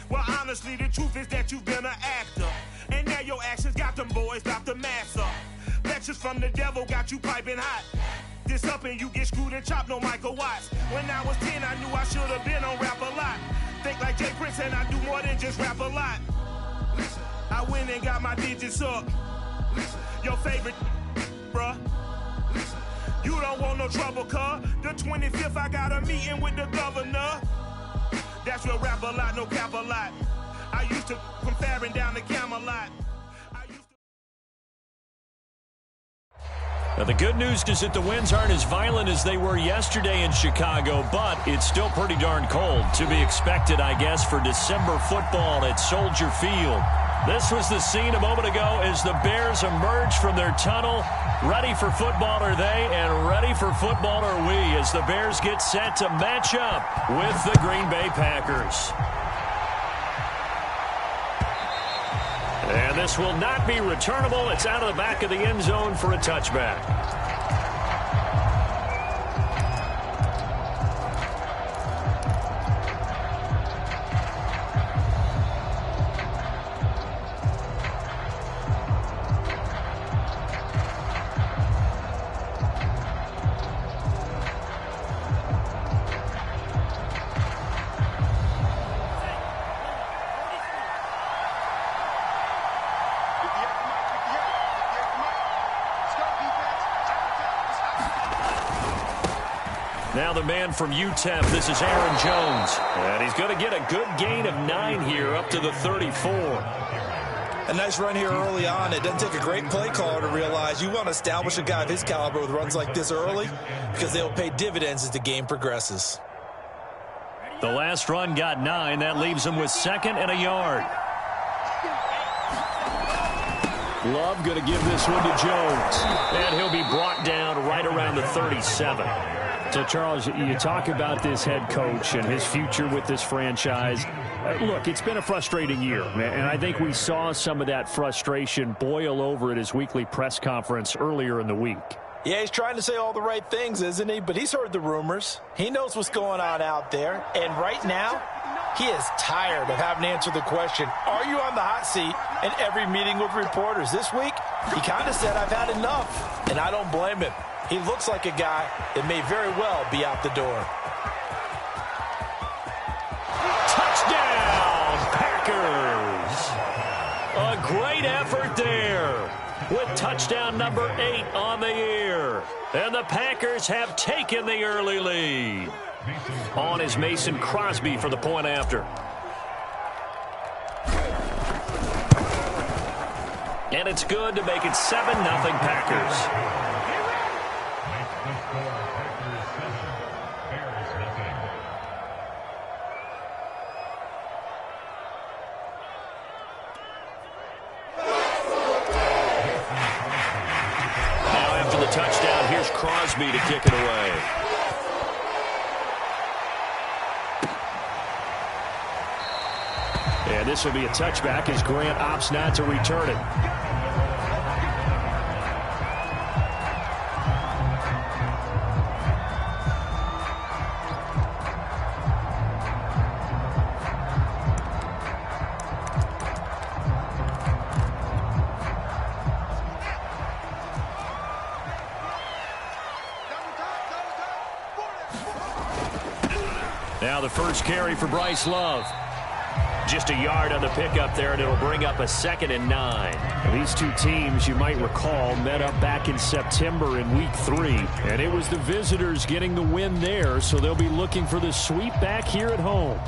Well, honestly, the truth is that you've been an actor. And now your actions got them boys about to mass up. Lectures from the devil got you piping hot. This up and you get screwed and chopped, no Michael Watts. When I was 10, I knew I should have been on rap a lot. Think like Jay Prince and I do more than just rap a lot. I went and got my digits up. Your favorite, bruh. You don't want no trouble, cuz. The 25th, I got a meeting with the governor. That's real rap a lot, no cap a lot. I used to from Farron down to Camelot. Now, the good news is that the winds aren't as violent as they were yesterday in Chicago, but it's still pretty darn cold. To be expected, I guess, for December football at Soldier Field. This was the scene a moment ago as the Bears emerged from their tunnel. Ready for football are they, and ready for football are we as the Bears get set to match up with the Green Bay Packers. And this will not be returnable. It's out of the back of the end zone for a touchback. Now the man from UTEP, this is Aaron Jones. And he's going to get a good gain of 9 here up to the 34. A nice run here early on. It doesn't take a great play caller to realize you want to establish a guy of his caliber with runs like this early because they'll pay dividends as the game progresses. The last run got 9. That leaves him with 2nd and a yard. Love going to give this one to Jones. And he'll be brought down right around the 37. So, Charles, you talk about this head coach and his future with this franchise. Look, it's been a frustrating year, and I think we saw some of that frustration boil over at his weekly press conference earlier in the week. Yeah, he's trying to say all the right things, isn't he? But he's heard the rumors. He knows what's going on out there. And right now, he is tired of having to answer the question, are you on the hot seat in every meeting with reporters? This week, he kind of said, I've had enough, and I don't blame him. He looks like a guy that may very well be out the door. Touchdown, Packers! A great effort there with touchdown number 8 on the year. And the Packers have taken the early lead. On is Mason Crosby for the point after. And it's good to make it 7-0 Packers. Touchdown, here's Crosby to kick it away. And this will be a touchback as Grant opts not to return it. Now the first carry for Bryce Love. Just a yard on the pickup there, and it'll bring up a 2nd and 9. These two teams, you might recall, met up back in September in Week 3. And it was the visitors getting the win there, so they'll be looking for the sweep back here at home.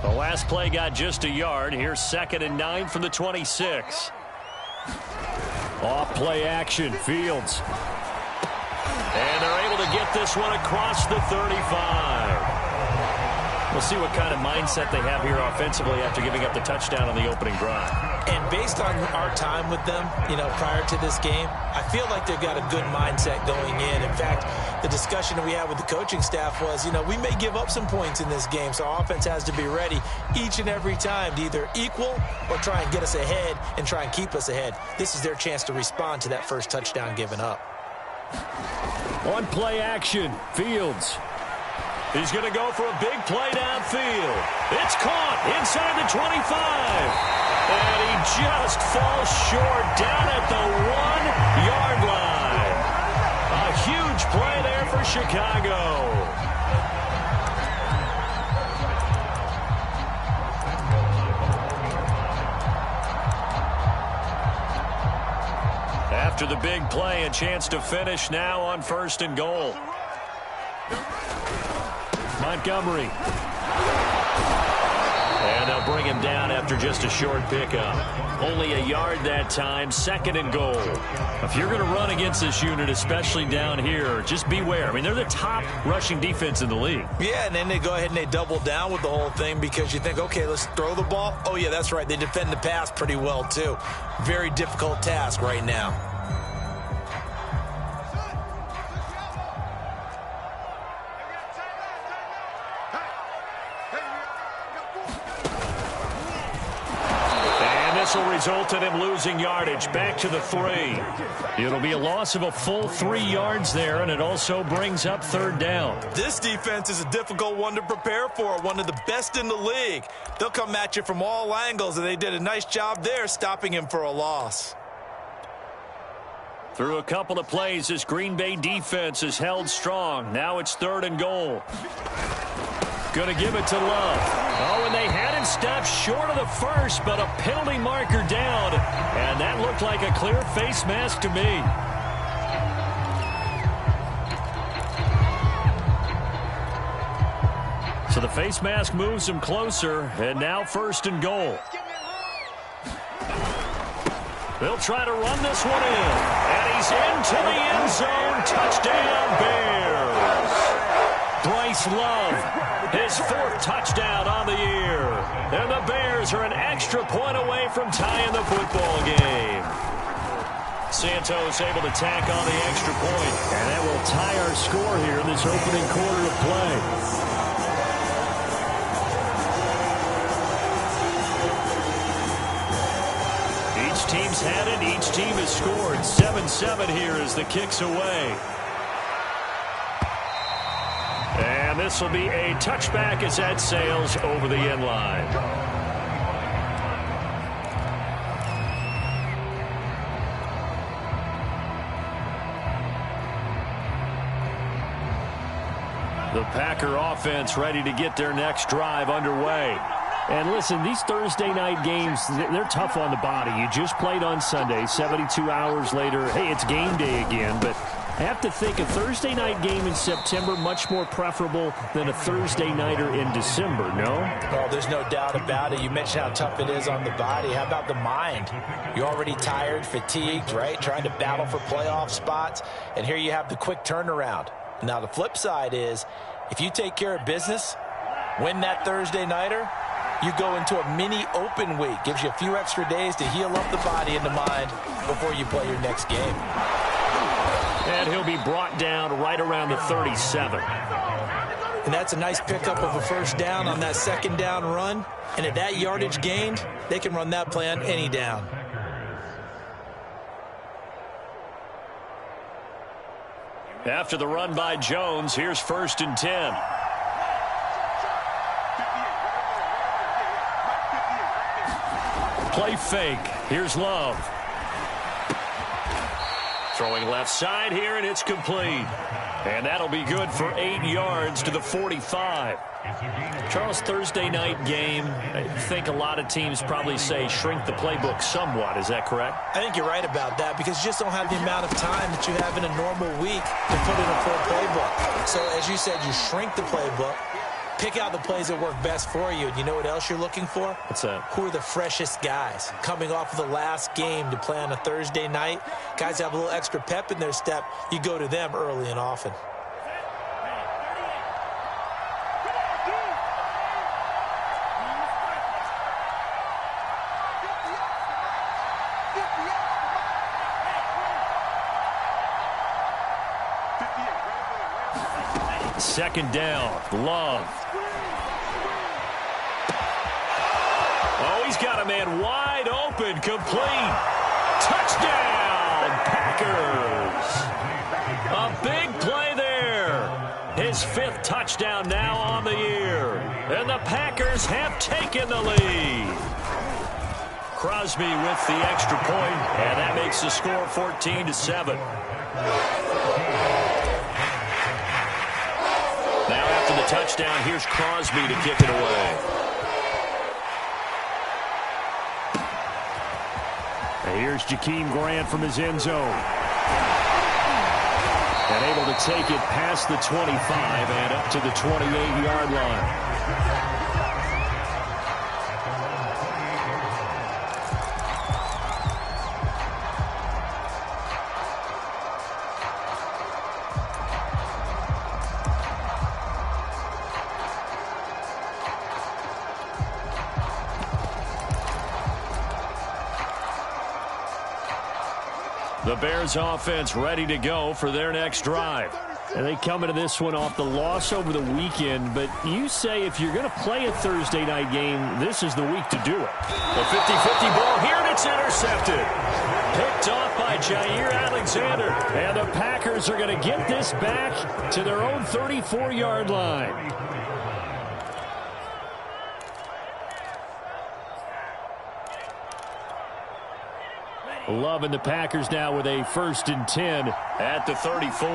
The last play got just a yard. Here's 2nd and 9 from the 26. Off play action, Fields. And they're able to get this one across the 35. We'll see what kind of mindset they have here offensively after giving up the touchdown on the opening drive. And based on our time with them, prior to this game, I feel like they've got a good mindset going in. In fact, the discussion that we had with the coaching staff was, we may give up some points in this game, so our offense has to be ready each and every time to either equal or try and get us ahead and try and keep us ahead. This is their chance to respond to that first touchdown given up. On play action, Fields. He's going to go for a big play downfield. It's caught inside the 25. And he just falls short down at the 1-yard line. A huge play there for Chicago. After the big play, a chance to finish now on 1st and goal. Montgomery. And they'll bring him down after just a short pickup. Only a yard that time, 2nd and goal. If you're going to run against this unit, especially down here, just beware. I mean, they're the top rushing defense in the league. Yeah, and then they go ahead and they double down with the whole thing because you think, okay, let's throw the ball. Oh, yeah, that's right. They defend the pass pretty well, too. Very difficult task right now. This will result in him losing yardage back to the 3. It'll be a loss of a full 3 yards there, and it also brings up 3rd down. This defense is a difficult one to prepare for, one of the best in the league. They'll come at you from all angles, and they did a nice job there stopping him for a loss. Through a couple of plays, this Green Bay defense is held strong. Now it's 3rd and goal. Going to give it to Love. Oh, and they had him stopped short of the 1st, but a penalty marker down. And that looked like a clear face mask to me. So the face mask moves him closer, and now 1st and goal. They'll try to run this one in. And he's into the end zone. Touchdown, Bears. Bryce Love. His 4th touchdown on the year. And the Bears are an extra point away from tying the football game. Santos able to tack on the extra point. And that will tie our score here in this opening quarter of play. Each team's had it. Each team has scored. 7-7 here as the kick's away. And this will be a touchback as that sails over the end line. The Packer offense ready to get their next drive underway. And listen, these Thursday night games, they're tough on the body. You just played on Sunday, 72 hours later. Hey, it's game day again, but I have to think a Thursday night game in September much more preferable than a Thursday nighter in December, no? Well, there's no doubt about it. You mentioned how tough it is on the body. How about the mind? You're already tired, fatigued, right? Trying to battle for playoff spots. And here you have the quick turnaround. Now, the flip side is if you take care of business, win that Thursday nighter, you go into a mini open week. Gives you a few extra days to heal up the body and the mind before you play your next game. And he'll be brought down right around the 37. And that's a nice pickup of a 1st down on that 2nd down run. And at that yardage gained, they can run that play on any down. After the run by Jones, here's 1st and 10. Play fake. Here's Love. Throwing left side here, and it's complete. And that'll be good for 8 yards to the 45. Charles, Thursday night game, I think a lot of teams probably say shrink the playbook somewhat. Is that correct? I think you're right about that because you just don't have the amount of time that you have in a normal week to put in a full playbook. So, as you said, you shrink the playbook, pick out the plays that work best for you. And you know what else you're looking for? What's that? Who are the freshest guys coming off of the last game to play on a Thursday night? Guys have a little extra pep in their step. You go to them early and often. Second down, Love. Oh, he's got a man wide open, complete. Touchdown, Packers. A big play His 5th touchdown now on the year. And the Packers have taken the lead. Crosby with the extra point, and that makes the score 14-7. Now after the touchdown, here's Crosby to kick it away. And here's Jakeem Grant from his end zone. And able to take it past the 25 and up to the 28-yard line. The Bears offense ready to go for their next drive. And they come into this one off the loss over the weekend, but you say if you're going to play a Thursday night game, this is the week to do it. The 50-50 ball here, and it's intercepted. Picked off by Jair Alexander. And the Packers are going to get this back to their own 34-yard line. Loving the Packers now with a 1st and 10 at the 34.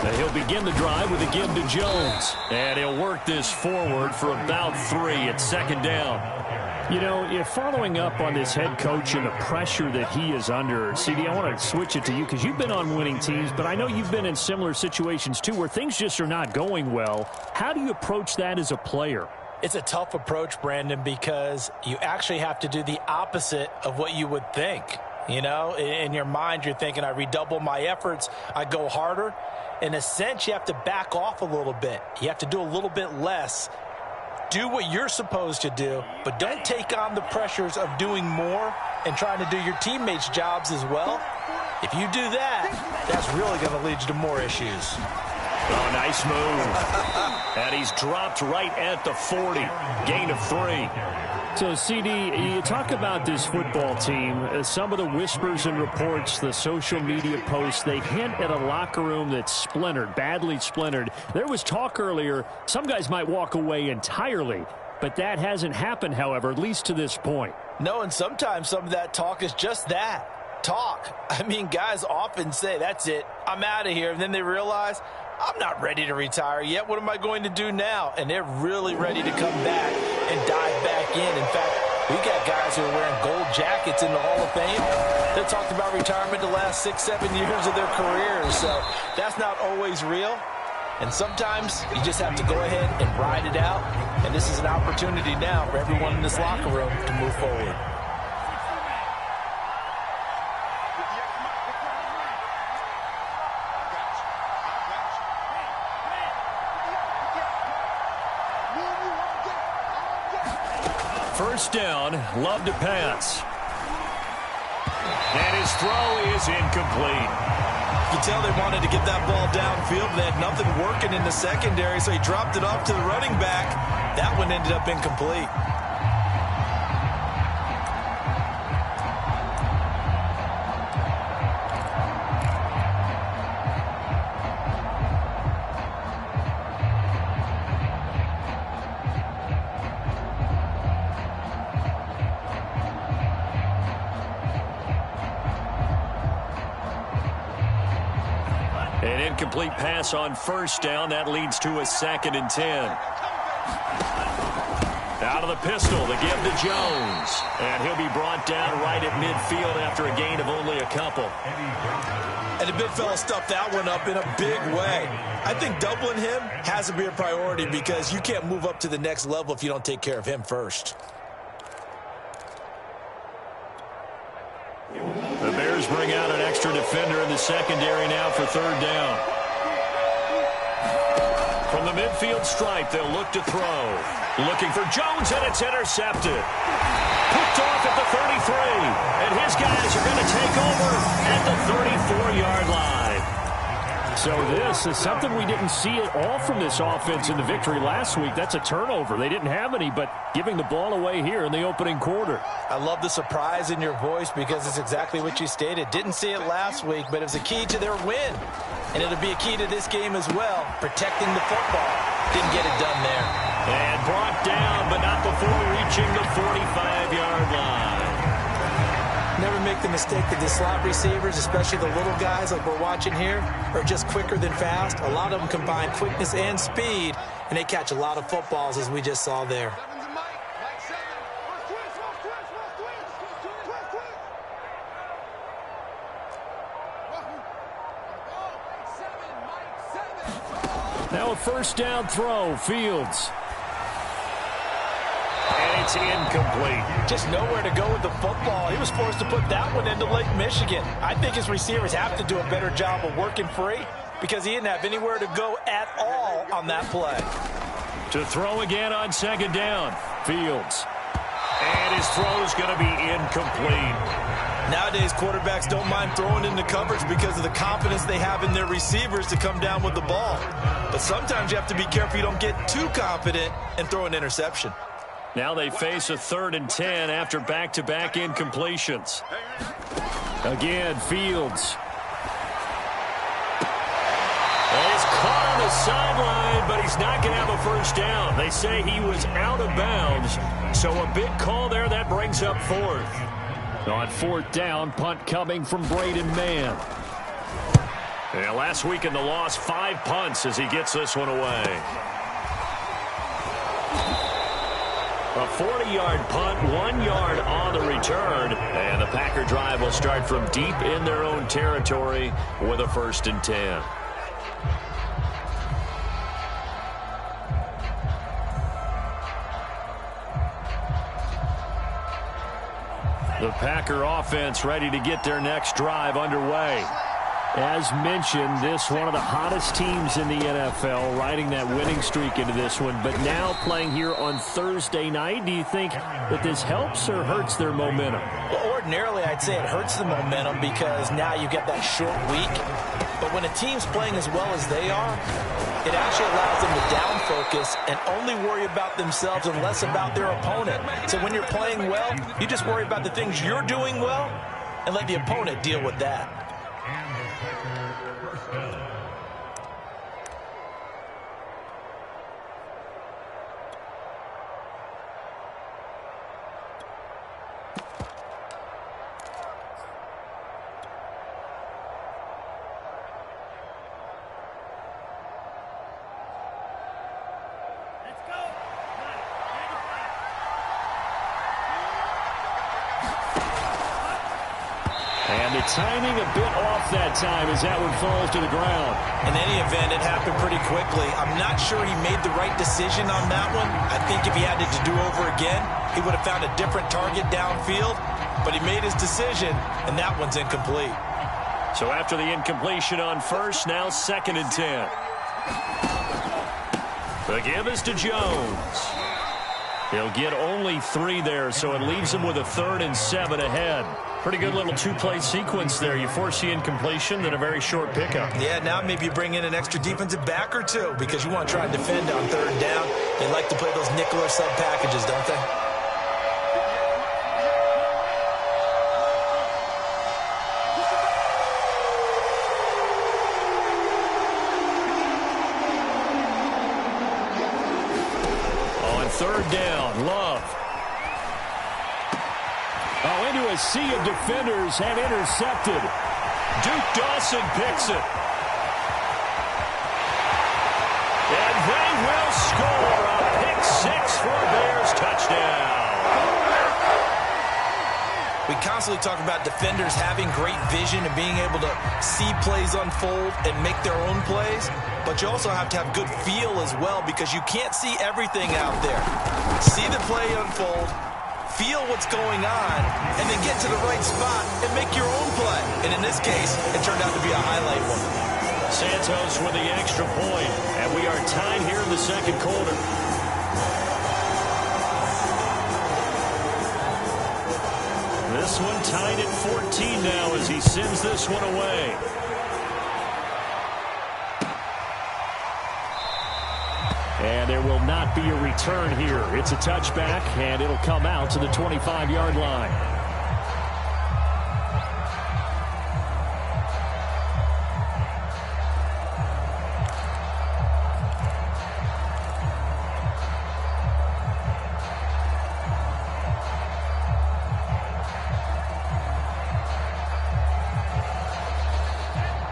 And he'll begin the drive with a give to Jones. And he'll work this forward for about 3 at 2nd down. You know, if following up on this head coach and the pressure that he is under, CD, I want to switch it to you because you've been on winning teams, but I know you've been in similar situations too where things just are not going well. How do you approach that as a player? It's a tough approach, Brandon, because you actually have to do the opposite of what you would think. You know, in your mind, you're thinking, I redouble my efforts, I go harder. In a sense, you have to back off a little bit. You have to do a little bit less. Do what you're supposed to do, but don't take on the pressures of doing more and trying to do your teammates' jobs as well. If you do that, that's really going to lead you to more issues. Oh, nice move. And he's dropped right at the 40. Gain of 3. So, CD, you talk about this football team. Some of the whispers and reports, the social media posts, they hint at a locker room that's splintered, badly splintered. There was talk earlier, some guys might walk away entirely. But that hasn't happened, however, at least to this point. No, and sometimes some of that talk is just that, talk. I mean, guys often say, that's it, I'm out of here. And then they realize, I'm not ready to retire yet. What am I going to do now? And they're really ready to come back and dive back in. In fact, we got guys who are wearing gold jackets in the Hall of Fame that talked about retirement the last 6-7 years of their careers. So that's not always real. And sometimes you just have to go ahead and ride it out. And this is an opportunity now for everyone in this locker room to move forward. First down, Love to pass. And his throw is incomplete. You can tell they wanted to get that ball downfield. They had nothing working in the secondary, so he dropped it off to the running back. That one ended up incomplete. An incomplete pass on first down. That leads to a 2nd and 10. Out of the pistol, the give to Jones. And he'll be brought down right at midfield after a gain of only a couple. And the big fella stuffed that one up in a big way. I think doubling him has to be a priority because you can't move up to the next level if you don't take care of him first. The Bears bring out an extra defender in the secondary now for 3rd down. From the midfield stripe, they'll look to throw. Looking for Jones, and it's intercepted. Picked off at the 33. And his guys are going to take over at the 34-yard line. So this is something we didn't see at all from this offense in the victory last week. That's a turnover. They didn't have any, but giving the ball away here in the opening quarter. I love the surprise in your voice because it's exactly what you stated. Didn't see it last week, but it was a key to their win. And it'll be a key to this game as well, protecting the football. Didn't get it done there. And brought down, but not before reaching the 45-yard line. Never make the mistake that the slot receivers, especially the little guys like we're watching here, are just quicker than fast. A lot of them combine quickness and speed, and they catch a lot of footballs, as we just saw there. Now a first down throw, Fields. And it's incomplete. Just nowhere to go with the football. He was forced to put that one into Lake Michigan. I think his receivers have to do a better job of working free because he didn't have anywhere to go at all on that play. To throw again on second down, Fields. And his throw's going to be incomplete. Nowadays, quarterbacks don't mind throwing into coverage because of the confidence they have in their receivers to come down with the ball. But sometimes you have to be careful you don't get too confident and throw an interception. Now they face a 3rd and 10 after back-to-back incompletions. Again, Fields. Well, he's caught on the sideline, but he's not going to have a first down. They say he was out of bounds, so a big call there that brings up 4th. On 4th down, punt coming from Braden Mann. Yeah, last week in the loss, 5 punts as he gets this one away. A 40-yard punt, 1 yard on the return. And the Packer drive will start from deep in their own territory with a 1st and 10. The Packer offense ready to get their next drive underway. As mentioned, this one of the hottest teams in the NFL, riding that winning streak into this one, but now playing here on Thursday night. Do you think that this helps or hurts their momentum? Well, ordinarily, I'd say it hurts the momentum because now you get that short week. But when a team's playing as well as they are, it actually allows them to down focus and only worry about themselves and less about their opponent. So when you're playing well, you just worry about the things you're doing well and let the opponent deal with that. And the timing a bit off that time as that one falls to the ground. In any event, it happened pretty quickly. I'm not sure he made the right decision on that one. I think if he had it to do over again, he would have found a different target downfield. But he made his decision, and that one's incomplete. So after the incompletion on 1st, now 2nd and 10. The give is to Jones. He'll get only 3 there, so it leaves him with a 3rd and 7 ahead. Pretty good little 2-play sequence there. You force the incompletion, then a very short pickup. Yeah, now maybe you bring in an extra defensive back or 2 because you want to try and defend on 3rd down. They like to play those nickel or sub packages, don't they? On 3rd down, Love. Oh, into a sea of defenders and intercepted. Duke Dawson picks it. And they will score a pick 6 for Bears touchdown. We constantly talk about defenders having great vision and being able to see plays unfold and make their own plays. But you also have to have good feel as well because you can't see everything out there. See the play unfold, feel what's going on, and then get to the right spot and make your own play. And in this case, it turned out to be a highlight one. Santos with the extra point, and we are tied here in the 2nd quarter. This one tied at 14 now as he sends this one away. And there will not be a return here. It's a touchback, and it'll come out to the 25-yard line.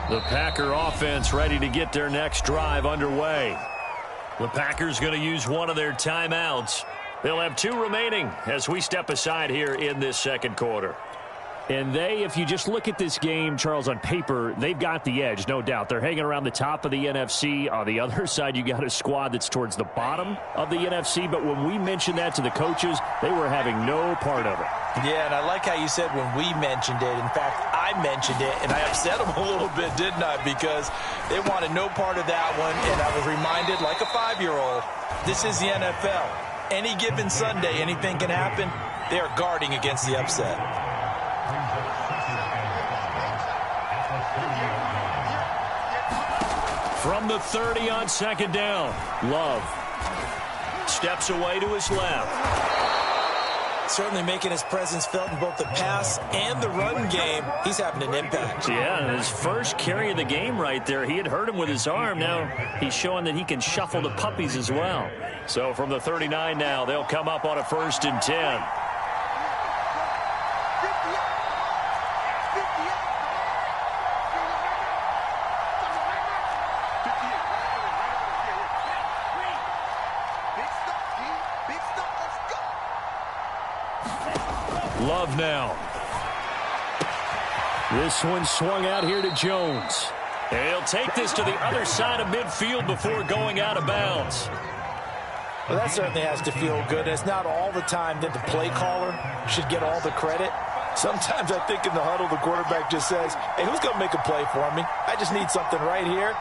The Packer offense ready to get their next drive underway. The Packers going to use one of their timeouts. They'll have 2 remaining as we step aside here in this second quarter. And if you just look at this game, Charles, on paper, they've got the edge, no doubt. They're hanging around the top of the NFC. On the other side, you got a squad that's towards the bottom of the NFC. But when we mentioned that to the coaches, they were having no part of it. Yeah, and I like how you said when we mentioned it. In fact, I mentioned it, and I upset them a little bit, didn't I? Because they wanted no part of that one, and I was reminded, like a 5-year-old, this is the NFL. Any given Sunday, anything can happen. They are guarding against the upset. From the 30 on second down, Love steps away to his left. Certainly making his presence felt in both the pass and the run game. He's having an impact. Yeah, his first carry of the game right there. He had hurt him with his arm. Now he's showing that he can shuffle the puppies as well. So from the 39 now, they'll come up on a 1st and 10. Love now. This one swung out here to Jones. And he'll take this to the other side of midfield before going out of bounds. Well, that certainly has to feel good. It's not all the time that the play caller should get all the credit. Sometimes I think in the huddle, the quarterback just says, hey, who's going to make a play for me? I just need something right here.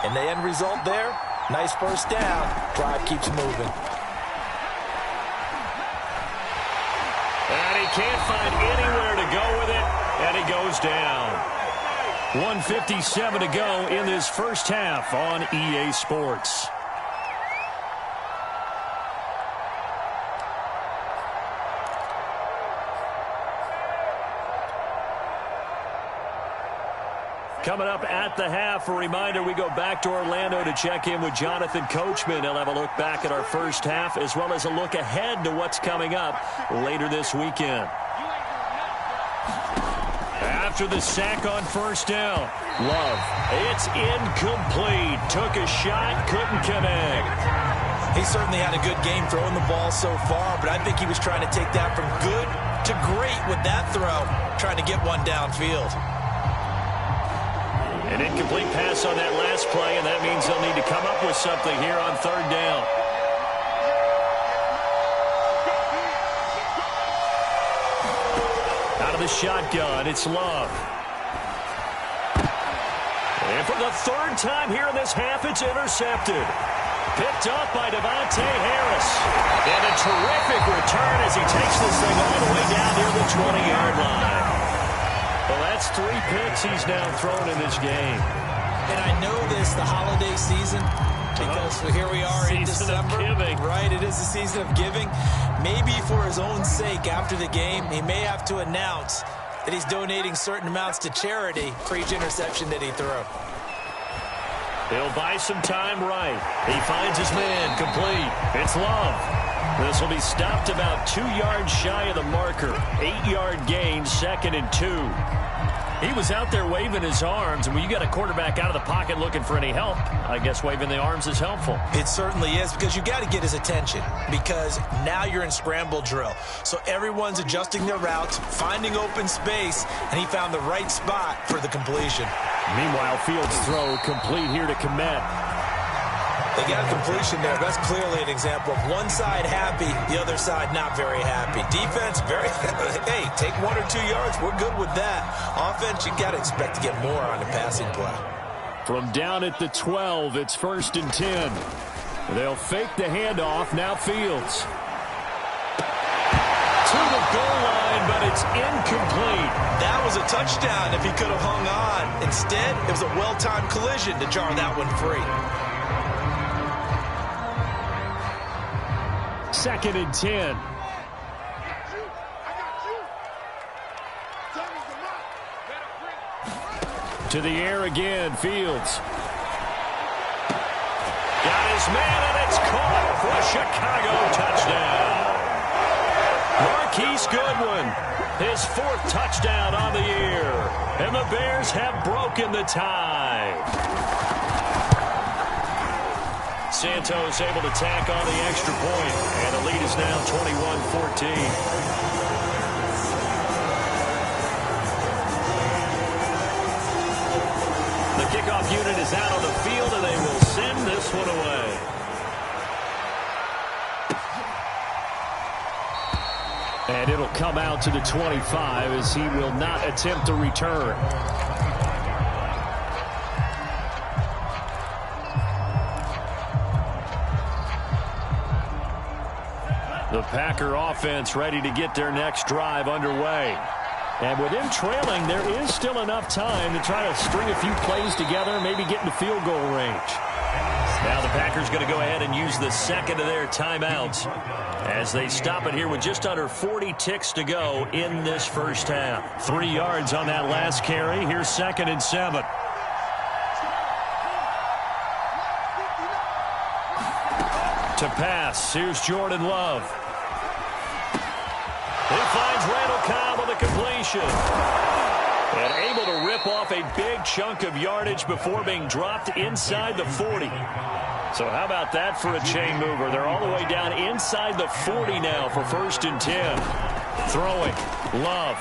And the end result there, nice first down. Drive keeps moving. And he can't find anywhere to go with it, and he goes down. 1:57 to go in this first half on EA Sports. Coming up at the half, a reminder, we go back to Orlando to check in with Jonathan Coachman. He'll have a look back at our first half as well as a look ahead to what's coming up later this weekend. After the sack on first down, Love, it's incomplete. Took a shot, couldn't connect. He certainly had a good game throwing the ball so far, but I think he was trying to take that from good to great with that throw, trying to get one downfield. An incomplete pass on that last play, and that means they'll need to come up with something here on third down. Out of the shotgun, it's Love. And for the third time here in this half, it's intercepted. Picked up by Devontae Harris. And a terrific return as he takes this thing all the way down near the 20-yard line. Well, that's 3 picks he's now thrown in this game. And I know this, the holiday season, because here we are in December. Right, it is the season of giving. Maybe for his own sake, after the game, he may have to announce that he's donating certain amounts to charity for each interception that he threw. He'll buy some time right. He finds his man complete. It's Love. This will be stopped about 2 yards shy of the marker. 8-yard gain, 2nd and 2. He was out there waving his arms, and when you got a quarterback out of the pocket looking for any help, I guess waving the arms is helpful. It certainly is, because you got to get his attention, because now you're in scramble drill. So everyone's adjusting their routes, finding open space, and he found the right spot for the completion. Meanwhile, Fields' throw complete here to Komet. They got a completion there. That's clearly an example of one side happy, the other side not very happy. Defense, very, hey, take 1 or 2 yards. We're good with that. Offense, you got to expect to get more on the passing play. From down at the 12, it's 1st and 10. They'll fake the handoff. Now Fields. To the goal line, but it's incomplete. That was a touchdown if he could have hung on. Instead, it was a well-timed collision to jar that one free. 2nd and 10. To the air again, Fields. Got his man, and it's caught for a Chicago touchdown. Marquise Goodwin, his 4th touchdown on the year. And the Bears have broken the tie. Santos able to tack on the extra point, and the lead is now 21-14. The kickoff unit is out on the field, and they will send this one away. And it'll come out to the 25 as he will not attempt to return. The Packer offense ready to get their next drive underway. And with him trailing, there is still enough time to try to string a few plays together, maybe get into field goal range. Now the Packers going to go ahead and use the second of their timeouts as they stop it here with just under 40 ticks to go in this first half. 3 yards on that last carry. Here's 2nd and 7. To pass, here's Jordan Love. He finds Randall Cobb on the completion. And able to rip off a big chunk of yardage before being dropped inside the 40. So how about that for a chain mover? They're all the way down inside the 40 now for 1st and 10. Throwing, Love.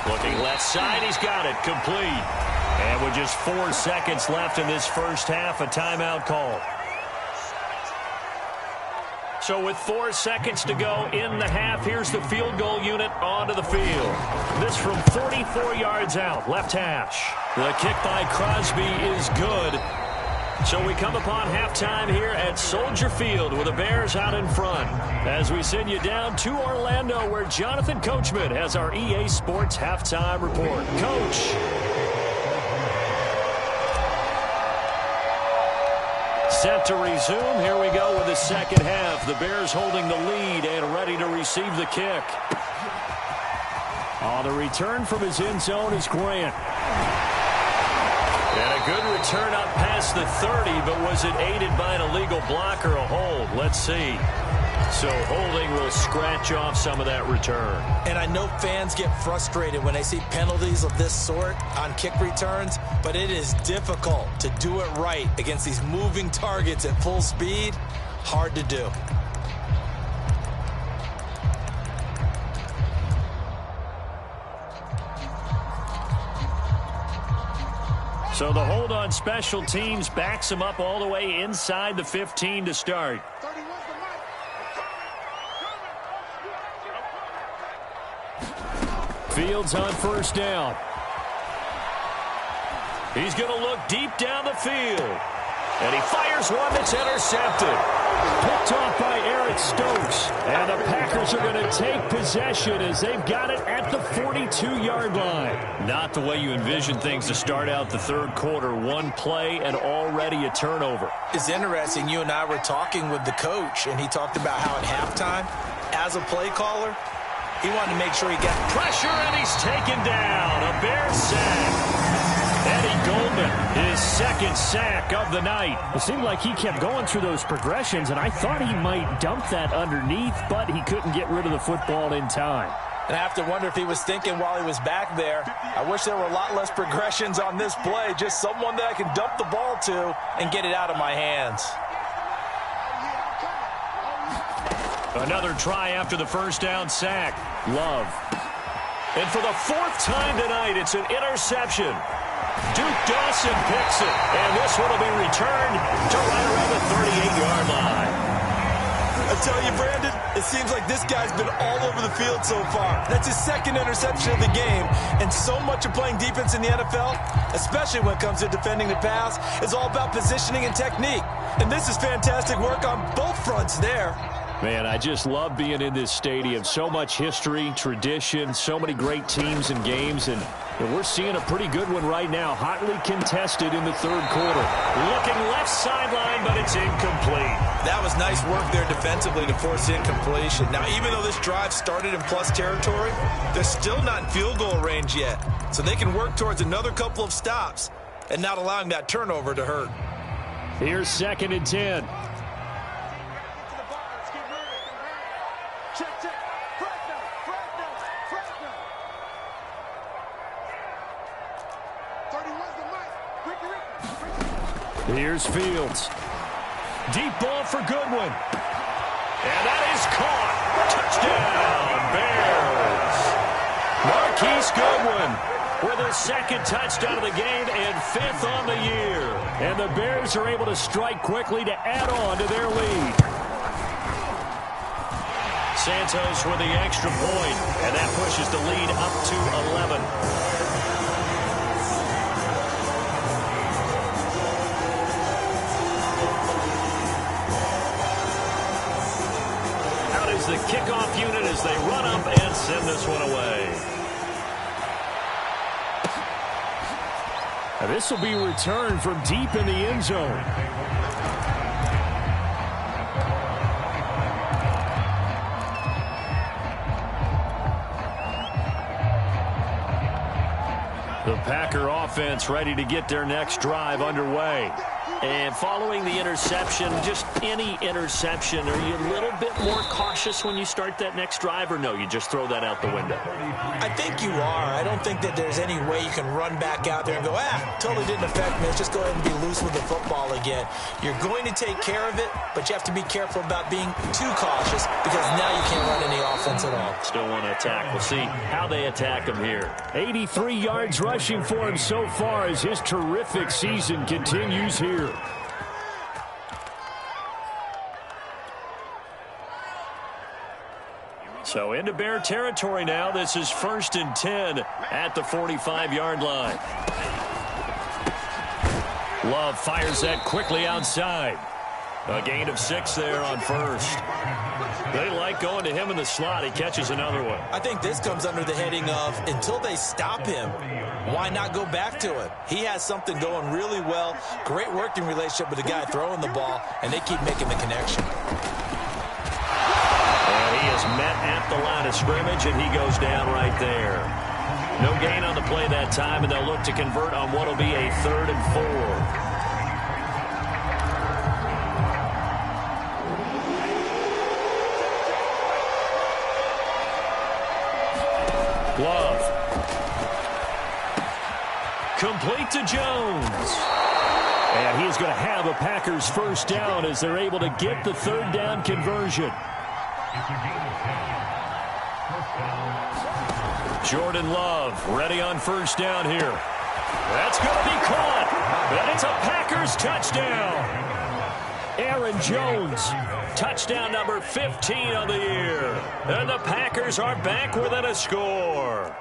Looking left side, he's got it, complete. And with just 4 seconds left in this first half, a timeout call. So with 4 seconds to go in the half, here's the field goal unit onto the field. This from 44 yards out, left hash. The kick by Crosby is good. So we come upon halftime here at Soldier Field with the Bears out in front. As we send you down to Orlando, where Jonathan Coachman has our EA Sports halftime report. Coach. Set to resume. Here we go with the second half. The Bears holding the lead and ready to receive the kick. On the return from his end zone is Grant. And a good return up past the 30, but was it aided by an illegal block or a hold? Let's see. So holding will scratch off some of that return. And I know fans get frustrated when they see penalties of this sort on kick returns, but it is difficult to do it right against these moving targets at full speed. Hard to do. So the hold on special teams backs him up all the way inside the 15 to start. Fields on 1st down. He's going to look deep down the field. And he fires one that's intercepted. Picked off by Eric Stokes. And the Packers are going to take possession as they've got it at the 42-yard line. Not the way you envision things to start out the third quarter. One play and already a turnover. It's interesting. You and I were talking with the coach, and he talked about how at halftime, as a play caller, he wanted to make sure he got pressure, and he's taken down. A Bears sack. Eddie Goldman, his 2nd sack of the night. It seemed like he kept going through those progressions, and I thought he might dump that underneath, but he couldn't get rid of the football in time. And I have to wonder if he was thinking while he was back there, I wish there were a lot less progressions on this play, just someone that I can dump the ball to and get it out of my hands. Another try after the 1st down sack. Love. And for the 4th time tonight, it's an interception. Duke Dawson picks it, and this one will be returned to right around the 38-yard line. I tell you, Brandon, it seems like this guy's been all over the field so far. That's his 2nd interception of the game, and so much of playing defense in the NFL, especially when it comes to defending the pass, is all about positioning and technique. And this is fantastic work on both fronts there. Man, I just love being in this stadium. So much history, tradition, so many great teams and games, and we're seeing a pretty good one right now. Hotly contested in the third quarter. Looking left. left sideline, but it's incomplete. That was nice work there defensively to force incompletion. Now, even though this drive started in plus territory, they're still not in field goal range yet. So they can work towards another couple of stops and not allowing that turnover to hurt. Here's 2nd and 10. Here's Fields. Deep ball for Goodwin. And that is caught. Touchdown, Bears. Marquise Goodwin with his 2nd touchdown of the game and 5th on the year. And the Bears are able to strike quickly to add on to their lead. Santos with the extra point, and that pushes the lead up to 11. The kickoff unit as they run up and send this one away. Now this will be returned from deep in the end zone. The Packer offense ready to get their next drive underway. And following the interception, just any interception, are you a little bit more cautious when you start that next drive, or no, you just throw that out the window? I think you are. I don't think that there's any way you can run back out there and go, totally didn't affect me. Let's just go ahead and be loose with the football again. You're going to take care of it, but you have to be careful about being too cautious because now you can't run any offense at all. Still want to attack. We'll see how they attack him here. 83 yards rushing for him so far as his terrific season continues here. So into Bear territory now. This is 1st and 10 at the 45-yard line. Love fires that quickly outside. A gain of 6 there on 1st. They like going to him in the slot. He catches another one. I think this comes under the heading of until they stop him, why not go back to it? He has something going really well. Great working relationship with the guy throwing the ball, and they keep making the connection. He is met at the line of scrimmage, and he goes down right there. No gain on the play that time, and they'll look to convert on what will be a 3rd and 4. Glove. Complete to Jones. And he's going to have a Packers 1st down as they're able to get the 3rd down conversion. Jordan Love ready on 1st down here. That's going to be caught. And it's a Packers touchdown. Aaron Jones. Touchdown number 15 of the year. And the Packers are back within a score.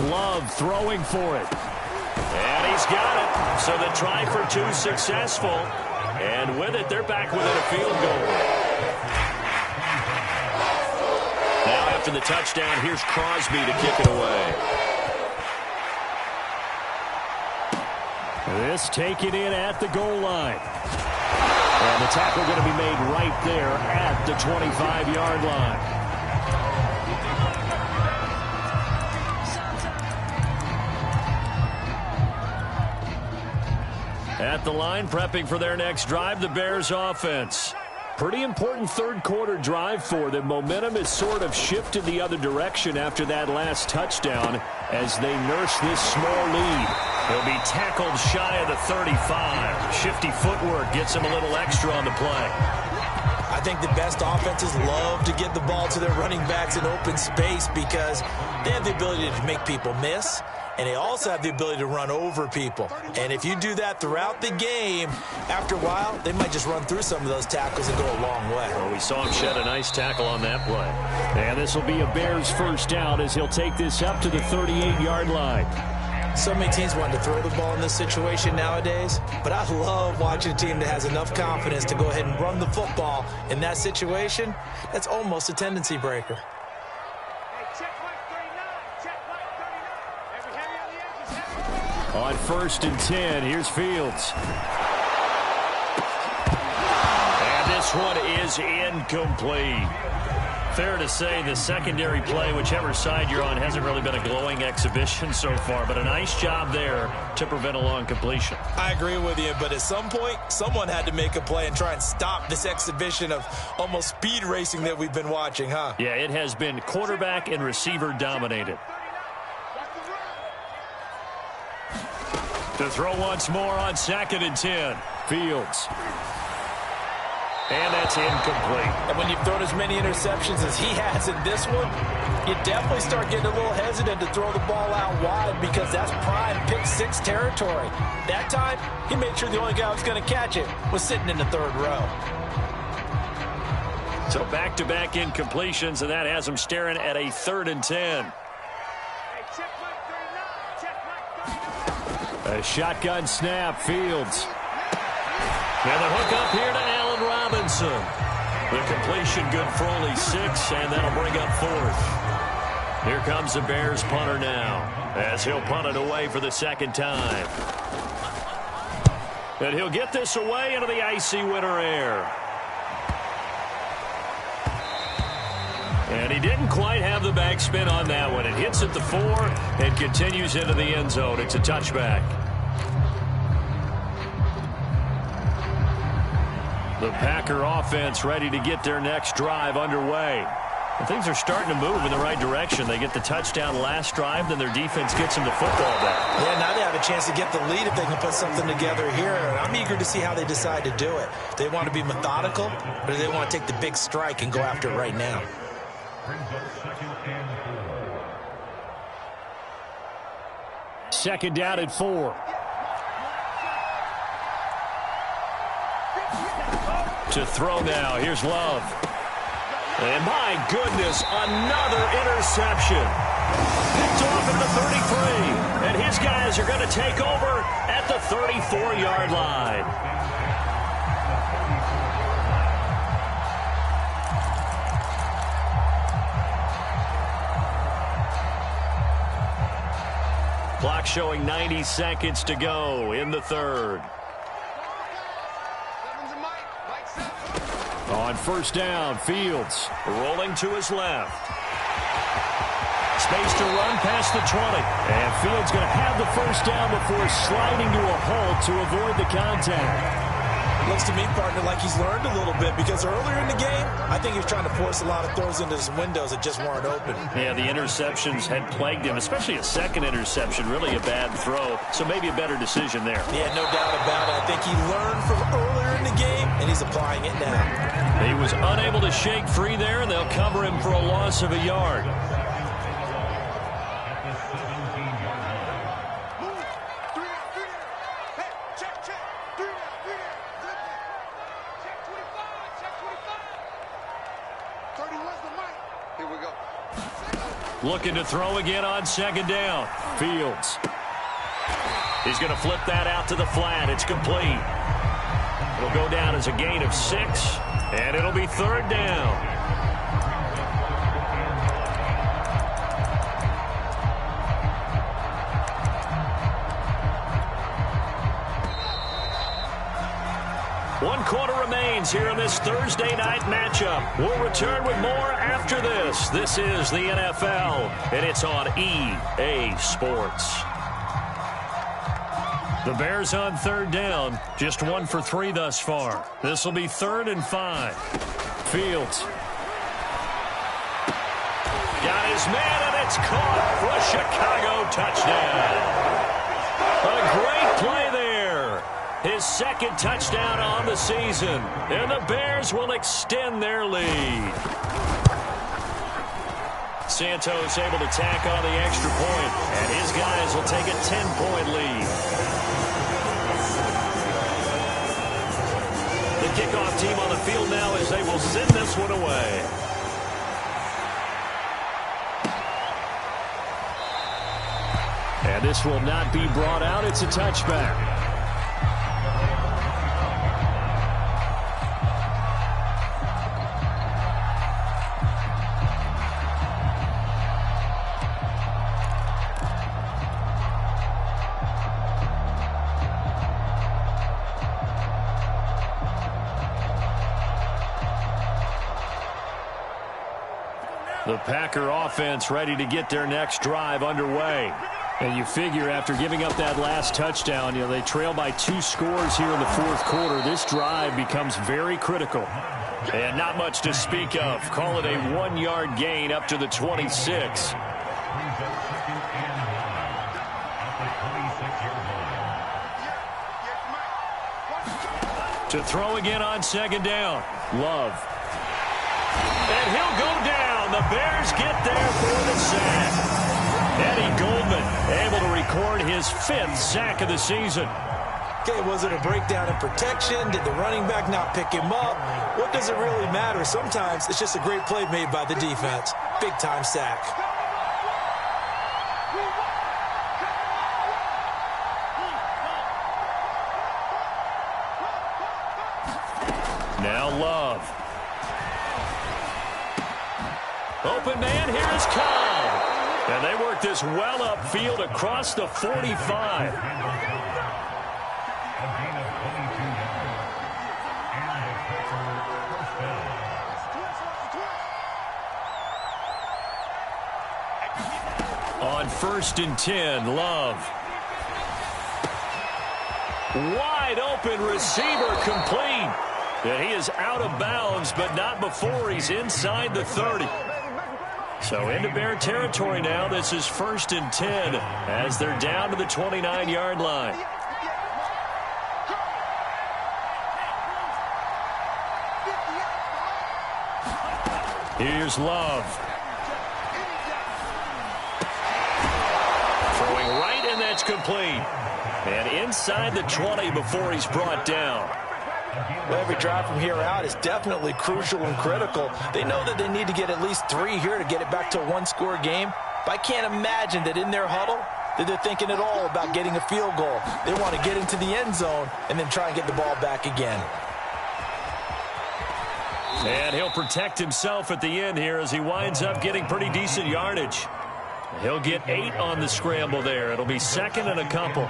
Love throwing for it. And he's got it. So the try for 2 successful. And with it, they're back within a field goal. Now after the touchdown, here's Crosby to kick it away. This taken in at the goal line. And the tackle going to be made right there at the 25-yard line. At the line, prepping for their next drive, the Bears offense. Pretty important 3rd quarter drive for them. Momentum has sort of shifted the other direction after that last touchdown as they nurse this small lead. He'll be tackled shy of the 35. Shifty footwork gets him a little extra on the play. I think the best offenses love to get the ball to their running backs in open space because they have the ability to make people miss, and they also have the ability to run over people. And if you do that throughout the game, after a while, they might just run through some of those tackles and go a long way. Well, we saw him shed a nice tackle on that play. And this will be a Bears 1st down as he'll take this up to the 38-yard line. So many teams want to throw the ball in this situation nowadays, but I love watching a team that has enough confidence to go ahead and run the football in that situation. That's almost a tendency breaker. On 1st and 10, here's Fields. And this one is incomplete. Fair to say the secondary play, whichever side you're on, hasn't really been a glowing exhibition so far, but a nice job there to prevent a long completion. I agree with you, but at some point, someone had to make a play and try and stop this exhibition of almost speed racing that we've been watching, huh? Yeah, it has been quarterback and receiver dominated. To throw once more on 2nd and 10. Fields. And that's incomplete. And when you've thrown as many interceptions as he has in this one, you definitely start getting a little hesitant to throw the ball out wide because that's prime pick 6 territory. That time, he made sure the only guy who was going to catch it was sitting in the 3rd row. So back-to-back incompletions, and that has him staring at a 3rd and 10. A shotgun snap, Fields. And the hook up here to Allen Robinson. The completion good for only 6, and that'll bring up 4th. Here comes the Bears punter now, as he'll punt it away for the 2nd time. And he'll get this away into the icy winter air. And he didn't quite have the backspin on that one. It hits at the 4 and continues into the end zone. It's a touchback. The Packer offense ready to get their next drive underway. And things are starting to move in the right direction. They get the touchdown last drive, then their defense gets them the football back. Yeah, now they have a chance to get the lead if they can put something together here. And I'm eager to see how they decide to do it. Do they want to be methodical, or do they want to take the big strike and go after it right now? Second down at 4. To throw now, here's Love. And my goodness, another interception. Picked off at the 33. And his guys are going to take over at the 34-yard line. Clock showing 90 seconds to go in the 3rd. On 1st down, Fields rolling to his left. Space to run past the 20. And Fields going to have the 1st down before sliding to a halt to avoid the contact. Looks to me, partner, like he's learned a little bit because earlier in the game, I think he was trying to force a lot of throws into some windows that just weren't open. Yeah, the interceptions had plagued him, especially a 2nd interception, really a bad throw. So maybe a better decision there. Yeah, no doubt about it. I think he learned from earlier in the game, and he's applying it now. He was unable to shake free there, and they'll cover him for a loss of a yard. Looking to throw again on 2nd down. Fields. He's going to flip that out to the flat. It's complete. It'll go down as a gain of 6, and it'll be 3rd down. One quarter remains here in this Thursday night matchup. We'll return with more after this. This is the NFL, and it's on EA Sports. The Bears on 3rd down, just 1 for 3 thus far. This will be 3rd and 5. Fields. Got his man, and it's caught for a Chicago touchdown. A great play there. His 2nd touchdown on the season. And the Bears will extend their lead. Santos able to tack on the extra point, and his guys will take a 10-point lead. The kickoff team on the field now as they will send this one away. And This will not be brought out. It's a touchback. The Packer offense ready to get their next drive underway. And you figure after giving up that last touchdown, they trail by 2 scores here in the fourth quarter. This drive becomes very critical. And not much to speak of. Call it a 1-yard gain up to the 26. To throw again on second down. Love. And he'll go down. The Bears get there for the sack. Eddie Goldman able to record his 5th sack of the season. Okay, was it a breakdown in protection? Did the running back not pick him up? What does it really matter? Sometimes it's just a great play made by the defense. Big-time sack. Now Love. Open man, here is Cobb. And they work this well upfield across the 45. On 1st and 10, Love. Wide open receiver complete. And he is out of bounds, but not before he's inside the 30. So into Bear territory now. This is 1st and 10 as they're down to the 29-yard line. Here's Love. Throwing right, and that's complete. And inside the 20 before he's brought down. Well, every drive from here out is definitely crucial and critical. They know that they need to get at least 3 here to get it back to a 1-score game. But I can't imagine that in their huddle that they're thinking at all about getting a field goal. They want to get into the end zone and then try and get the ball back again. And he'll protect himself at the end here as he winds up getting pretty decent yardage. He'll get 8 on the scramble there. It'll be 2nd and a couple.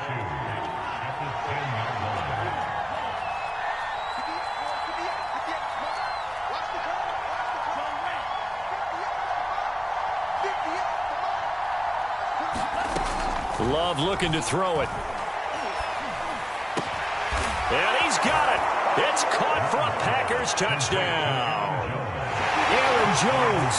Love looking to throw it. And he's got it. It's caught for a Packers touchdown. Aaron Jones,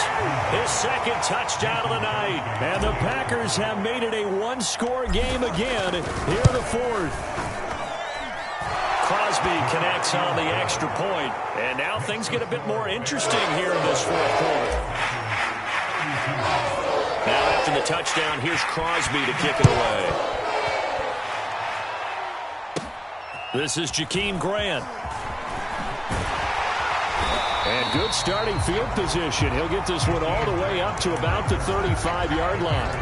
his 2nd touchdown of the night. And the Packers have made it a 1-score game again here in the 4th. Crosby connects on the extra point. And now things get a bit more interesting here in this 4th quarter. Now after the touchdown, here's Crosby to kick it away. This is Jakeem Grant. And good starting field position. He'll get this one all the way up to about the 35-yard line.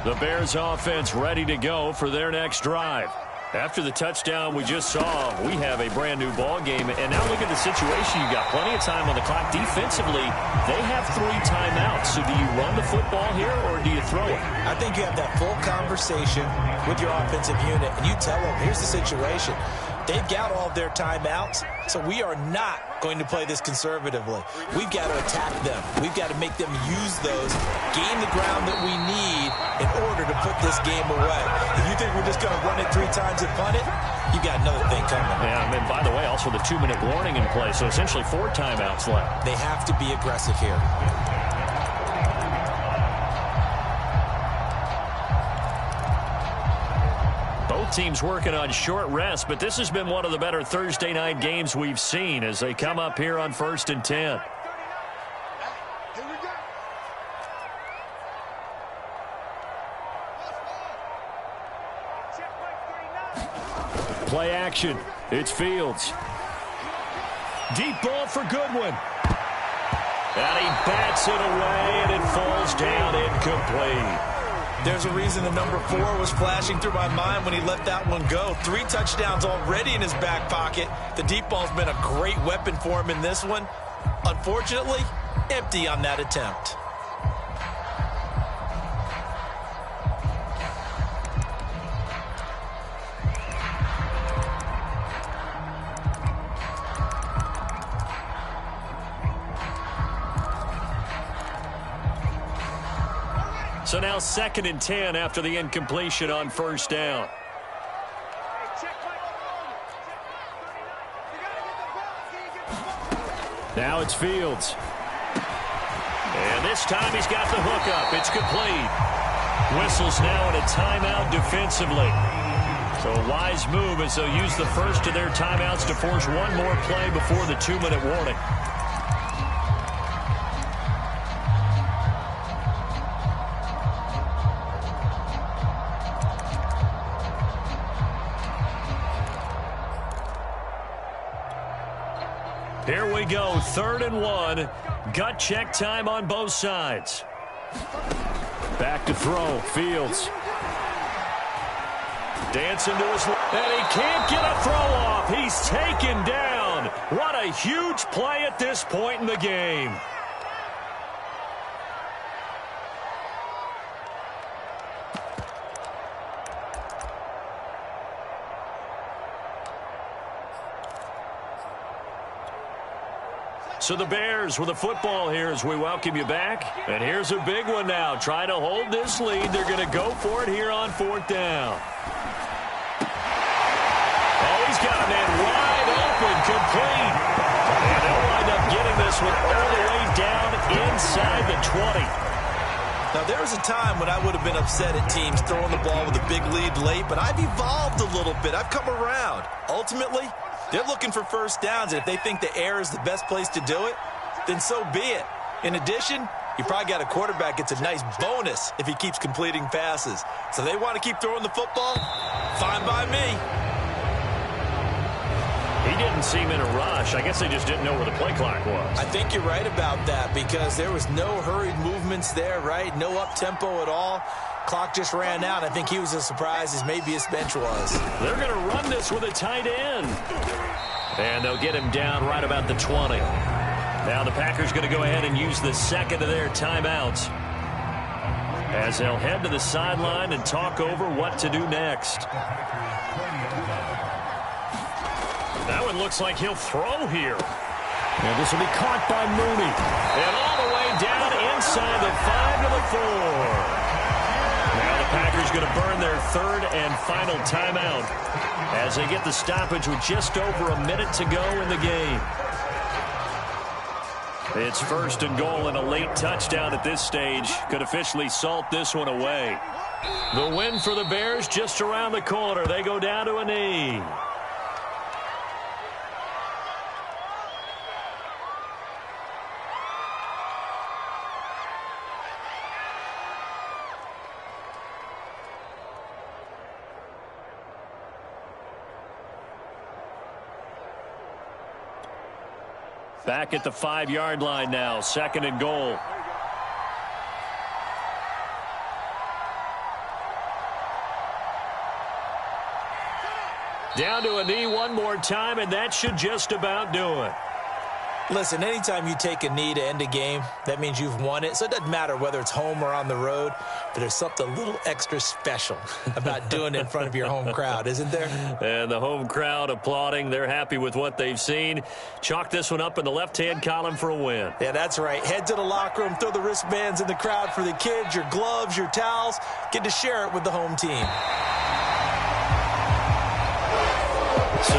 The Bears offense ready to go for their next drive. After the touchdown we just saw, we have a brand new ball game. And now look at the situation. You got plenty of time on the clock. Defensively, they have 3 timeouts. So do you run the football here or do you throw it? I think you have that full conversation with your offensive unit, and you tell them, here's the situation. They've got all of their timeouts, so we are not going to play this conservatively. We've got to attack them. We've got to make them use those, gain the ground that we need in order to put this game away. If you think we're just going to run it 3 times and punt it, you got another thing coming. Yeah, and by the way, also the 2-minute warning in play, so essentially 4 timeouts left. They have to be aggressive here. Both teams working on short rest, but this has been one of the better Thursday night games we've seen as they come up here on 1st and 10. Play action. It's Fields. Deep ball for Goodwin. And he bats it away, and it falls down incomplete. There's a reason the number 4 was flashing through my mind when he let that one go. 3 touchdowns already in his back pocket. The deep ball's been a great weapon for him in this one. Unfortunately, empty on that attempt. So now 2nd and 10 after the incompletion on first down. Now it's Fields. And this time he's got the hookup. It's complete. Whistles now in a timeout defensively. So a wise move as they'll use the first of their timeouts to force one more play before the 2-minute warning. Here we go, 3rd and 1. Gut check time on both sides. Back to throw, Fields. Dancing to his left, and he can't get a throw off. He's taken down. What a huge play at this point in the game. So the Bears with a football here as we welcome you back. And here's a big one now. Trying to hold this lead. They're going to go for it here on 4th down. Oh, he's got a man wide open, complete. And they'll wind up getting this one all the way down inside the 20. Now, there was a time when I would have been upset at teams throwing the ball with a big lead late, but I've evolved a little bit. I've come around. Ultimately, they're looking for first downs, and if they think the air is the best place to do it, then so be it. In addition, you probably got a quarterback gets a nice bonus if he keeps completing passes. So they want to keep throwing the football? Fine by me. He didn't seem in a rush. I guess they just didn't know where the play clock was. I think you're right about that because there was no hurried movements there, right? No up-tempo at all. Clock just ran out. I think he was as surprised as maybe his bench was. They're going to run this with a tight end. And they'll get him down right about the 20. Now the Packers going to go ahead and use the second of their timeouts as they'll head to the sideline and talk over what to do next. That one looks like he'll throw here. And this will be caught by Mooney. And all the way down inside the 5 to the 4. Now the Packers going to burn their 3rd and final timeout as they get the stoppage with just over a minute to go in the game. It's 1st and goal, and a late touchdown at this stage could officially salt this one away. The win for the Bears just around the corner. They go down to a knee. Back at the 5-yard line now, 2nd and goal. Down to a knee one more time, and that should just about do it. Listen, anytime you take a knee to end a game, that means you've won it. So it doesn't matter whether it's home or on the road, but there's something a little extra special about doing it in front of your home crowd, isn't there? And the home crowd applauding. They're happy with what they've seen. Chalk this one up in the left-hand column for a win. Yeah, that's right. Head to the locker room, throw the wristbands in the crowd for the kids, your gloves, your towels. Get to share it with the home team. So